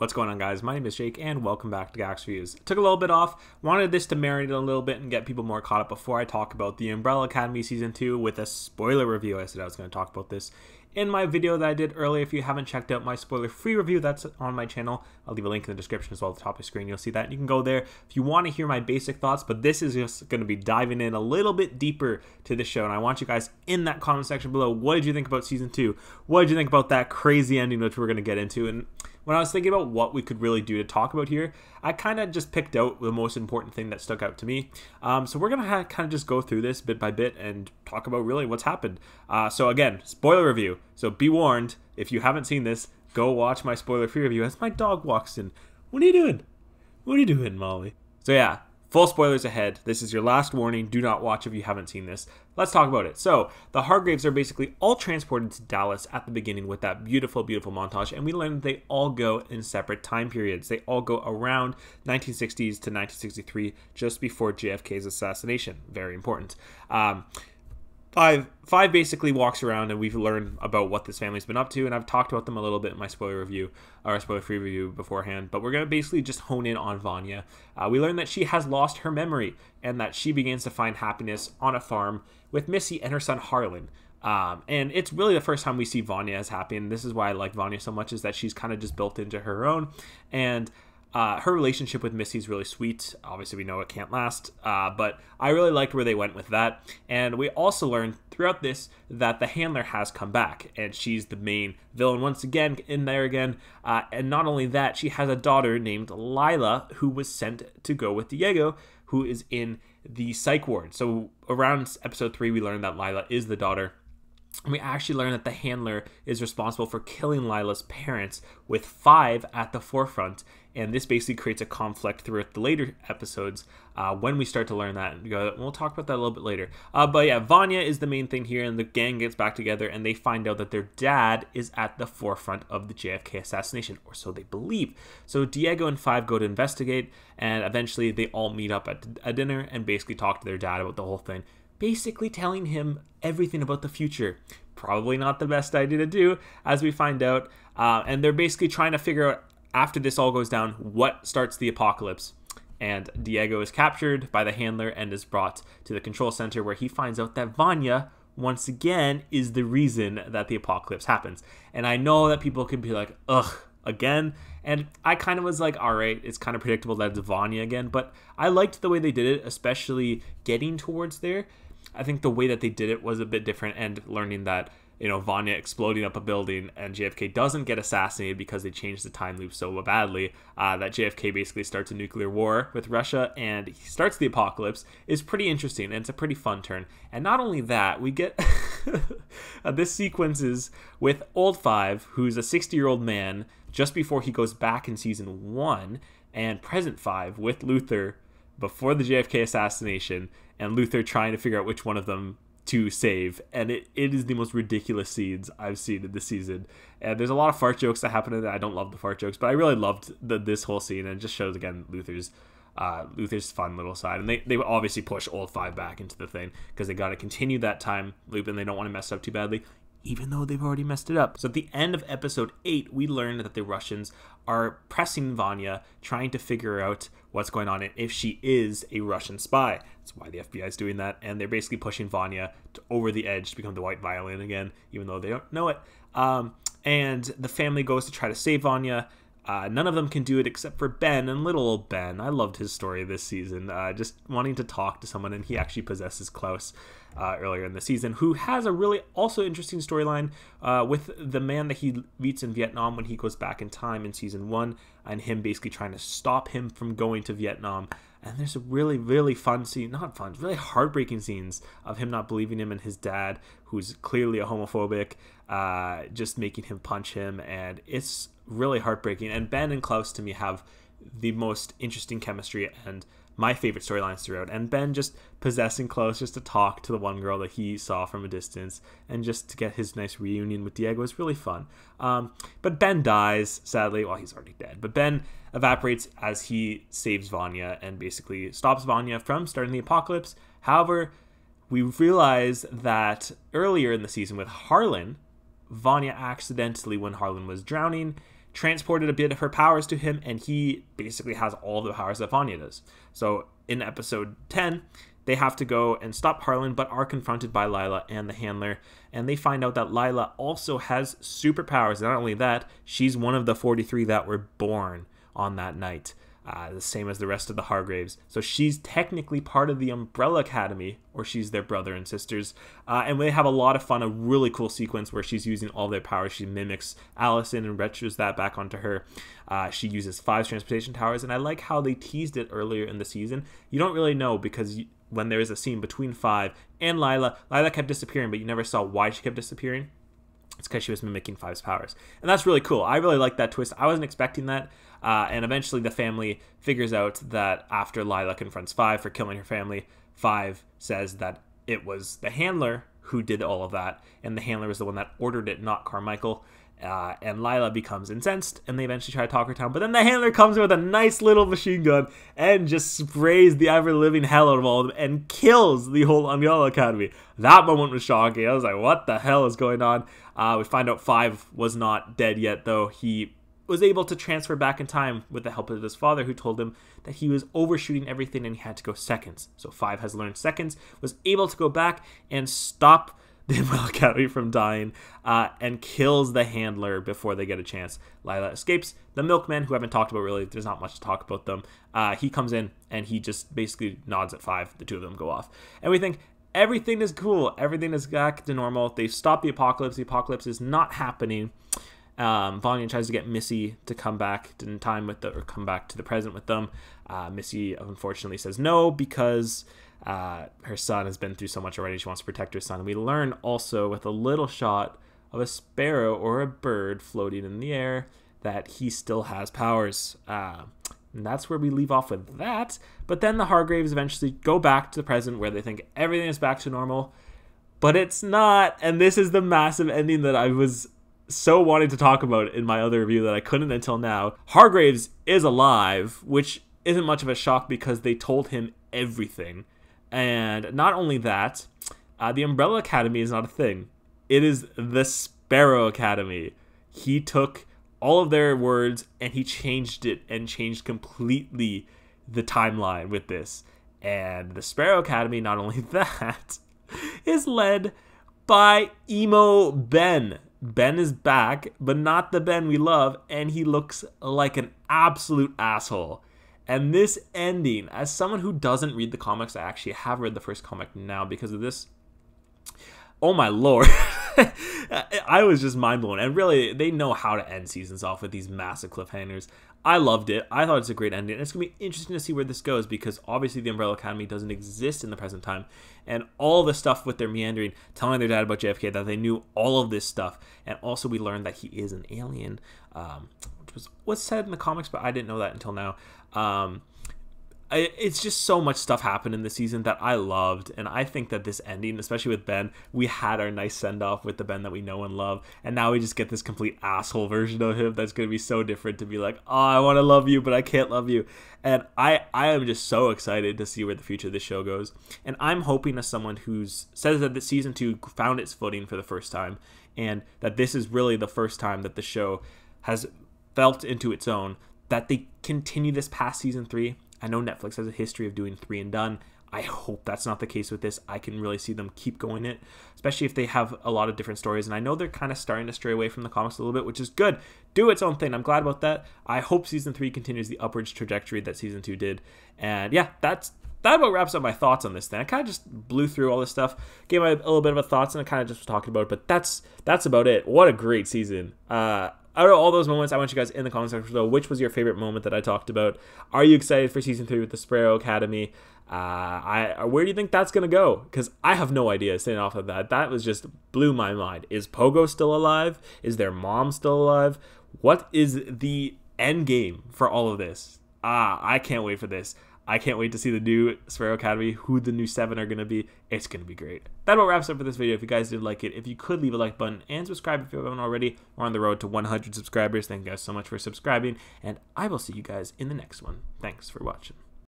What's going on, guys? My name is Jake and welcome back to Gax Reviews. Took a little bit off, wanted this to marinate a little bit and get people more caught up before I talk about The Umbrella Academy Season 2 with a spoiler review. I said I was going to talk about this in my video that I did earlier. If you haven't checked out my spoiler-free review, that's on my channel. I'll leave a link in the description as well at the top of the screen. You'll see that. You can go there if you want to hear my basic thoughts, but this is just going to be diving in a little bit deeper to the show, and I want you guys in that comment section below. What did you think about Season 2? What did you think about that crazy ending, which we're going to get into? And when I was thinking about what we could really do to talk about here, I kind of just picked out the most important thing that stuck out to me. So we're going to kind of just go through this bit by bit and talk about really what's happened. So again, spoiler review. So be warned, if you haven't seen this, go watch my spoiler-free review as my dog walks in. What are you doing? What are you doing, Molly? So yeah, full spoilers ahead. This is your last warning. Do not watch if you haven't seen this. Let's talk about it. So the Hargraves are basically all transported to Dallas at the beginning with that beautiful, beautiful montage. And we learn that they all go in separate time periods. They all go around 1960s to 1963, just before JFK's assassination. Very important. Five basically walks around, and we've learned about what this family's been up to, and I've talked about them a little bit in my spoiler review, or spoiler-free review beforehand, but we're going to basically just hone in on Vanya. We learn that she has lost her memory, and that she begins to find happiness on a farm with Missy and her son Harlan. And it's really the first time we see Vanya as happy, and this is why I like Vanya so much, is that she's kind of just built into her own, and her relationship with Missy is really sweet. Obviously, we know it can't last, but I really liked where they went with that. And we also learned throughout this that the handler has come back, and she's the main villain once again in there again. And not only that, she has a daughter named Lila who was sent to go with Diego, who is in the psych ward. So around episode 3, we learned that Lila is the daughter. And we actually learn that the handler is responsible for killing Lila's parents, with 5 at the forefront. And this basically creates a conflict throughout the later episodes when we start to learn that. And we'll talk about that a little bit later. But yeah, Vanya is the main thing here, and the gang gets back together, and they find out that their dad is at the forefront of the JFK assassination, or so they believe. So Diego and 5 go to investigate, and eventually they all meet up at a dinner and basically talk to their dad about the whole thing, basically telling him everything about the future. Probably not the best idea to do, as we find out. And they're basically trying to figure out, after this all goes down, what starts the apocalypse. And Diego is captured by the handler and is brought to the control center, where he finds out that Vanya, once again, is the reason that the apocalypse happens. And I know that people can be like, ugh, again. And I kind of was like, all right, it's kind of predictable that it's Vanya again. But I liked the way they did it, especially getting towards there. I think the way that they did it was a bit different, and learning that, you know, Vanya exploding up a building and JFK doesn't get assassinated because they changed the time loop so badly that JFK basically starts a nuclear war with Russia and he starts the apocalypse is pretty interesting, and it's a pretty fun turn. And not only that, we get this sequences with Old 5, who's a 60-year-old man just before he goes back in season 1, and present 5 with Luther before the JFK assassination, and Luther trying to figure out which one of them to save. And it is the most ridiculous scenes I've seen in this season. And there's a lot of fart jokes that happen in it. I don't love the fart jokes, but I really loved this whole scene, and it just shows, again, Luther's fun little side. And they obviously push Old 5 back into the thing because they got to continue that time loop, and they don't want to mess it up too badly, even though they've already messed it up. So at the end of episode 8, we learned that the Russians are pressing Vanya, trying to figure out what's going on and if she is a Russian spy. That's why the FBI is doing that, and they're basically pushing Vanya over the edge to become the white violin again, even though they don't know it. And the family goes to try to save Vanya. None of them can do it except for Ben, and little old Ben. I loved his story this season, just wanting to talk to someone, and he actually possesses Klaus earlier in the season, who has a really also interesting storyline with the man that he meets in Vietnam when he goes back in time in season 1, and him basically trying to stop him from going to Vietnam. And there's a really, really fun scene, not fun, really heartbreaking scenes of him not believing him and his dad, who's clearly a homophobic, just making him punch him, and it's really heartbreaking. And Ben and Klaus, to me, have the most interesting chemistry and my favorite storylines throughout. And Ben just possessing Klaus just to talk to the one girl that he saw from a distance, and just to get his nice reunion with Diego is really fun. But Ben dies, sadly. Well, he's already dead. But Ben evaporates as he saves Vanya and basically stops Vanya from starting the apocalypse. However, we realize that earlier in the season with Harlan, Vanya accidentally, when Harlan was drowning, transported a bit of her powers to him, and he basically has all the powers that Vanya does. So in episode 10, they have to go and stop Harlan, but are confronted by Lila and the Handler, and they find out that Lila also has superpowers. Not only that, she's one of the 43 that were born on that night, the same as the rest of the Hargraves. So she's technically part of the Umbrella Academy, or she's their brother and sisters. And they have a lot of fun, a really cool sequence where she's using all their powers. She mimics Allison and retros that back onto her. She uses Five's transportation towers, and I like how they teased it earlier in the season. You don't really know, because when there is a scene between Five and Lila kept disappearing, but you never saw why she kept disappearing. It's because she was mimicking Five's powers. And that's really cool. I really like that twist. I wasn't expecting that. And eventually the family figures out that after Lila confronts Five for killing her family, Five says that it was the Handler who did all of that, and the Handler was the one that ordered it, not Carmichael. And Lila becomes incensed, and they eventually try to talk her down. But then the Handler comes in with a nice little machine gun and just sprays the ever-living hell out of all of them and kills the whole Umbrella Academy. That moment was shocking. I was like, what the hell is going on? We find out Five was not dead yet, though. He was able to transfer back in time with the help of his father, who told him that he was overshooting everything and he had to go seconds. So Five has learned seconds, was able to go back and stop the Umbrella Academy from dying, and kills the Handler before they get a chance. Lila escapes. The Milkmen, who I haven't talked about really, there's not much to talk about them. He comes in and he just basically nods at Five. The two of them go off. And we think everything is cool. Everything is back to normal. They've stopped the apocalypse. The apocalypse is not happening. Vanya tries to get Missy to come back in time with or come back to the present with them. Missy unfortunately says no, because her son has been through so much already. She wants to protect her son. And we learn also with a little shot of a sparrow or a bird floating in the air that he still has powers. And that's where we leave off with that. But then the Hargraves eventually go back to the present, where they think everything is back to normal. But it's not. And this is the massive ending that I was so wanting to talk about in my other review that I couldn't until now. Hargraves is alive, which isn't much of a shock because they told him everything. And not only that, the Umbrella Academy is not a thing. It is the Sparrow Academy. He took all of their words and he changed it, and changed completely the timeline with this. And the Sparrow Academy, not only that, is led by Emo Ben. Ben is back, but not the Ben we love, and he looks like an absolute asshole. And this ending, as someone who doesn't read the comics, I actually have read the first comic now because of this. Oh my lord. I was just mind blown. And really, they know how to end seasons off with these massive cliffhangers. I loved it. I thought it's a great ending. And it's going to be interesting to see where this goes, because obviously the Umbrella Academy doesn't exist in the present time. And all the stuff with their meandering, telling their dad about JFK, that they knew all of this stuff. And also we learned that he is an alien, which was said in the comics, but I didn't know that until now. It's just so much stuff happened in the season that I loved, and I think that this ending, especially with Ben, we had our nice send-off with the Ben that we know and love, and now we just get this complete asshole version of him that's going to be so different, to be like, oh, I want to love you, but I can't love you. And I am just so excited to see where the future of this show goes. And I'm hoping, as someone who says that the season 2 found its footing for the first time, and that this is really the first time that the show has felt into its own, that they continue this past season 3. I know Netflix has a history of doing 3 and done. I hope that's not the case with this. I can really see them keep going it, especially if they have a lot of different stories. And I know they're kind of starting to stray away from the comics a little bit, which is good. Do its own thing. I'm glad about that. I hope season 3 continues the upwards trajectory that season 2 did. And yeah, that about wraps up my thoughts on this thing. I kind of just blew through all this stuff, gave my a little bit of a thoughts, and I kind of just was talking about it. But that's about it. What a great season. Out of all those moments, I want you guys in the comment section below, which was your favorite moment that I talked about? Are you excited for season 3 with the Sparrow Academy? Where do you think that's going to go? Because I have no idea, staying off of that. That was just blew my mind. Is Pogo still alive? Is their mom still alive? What is the end game for all of this? I can't wait for this. I can't wait to see the new Sparrow Academy, who the new 7 are going to be. It's going to be great. That about wraps up for this video. If you guys did like it, if you could leave a like button and subscribe if you haven't already. We're on the road to 100 subscribers. Thank you guys so much for subscribing, and I will see you guys in the next one. Thanks for watching.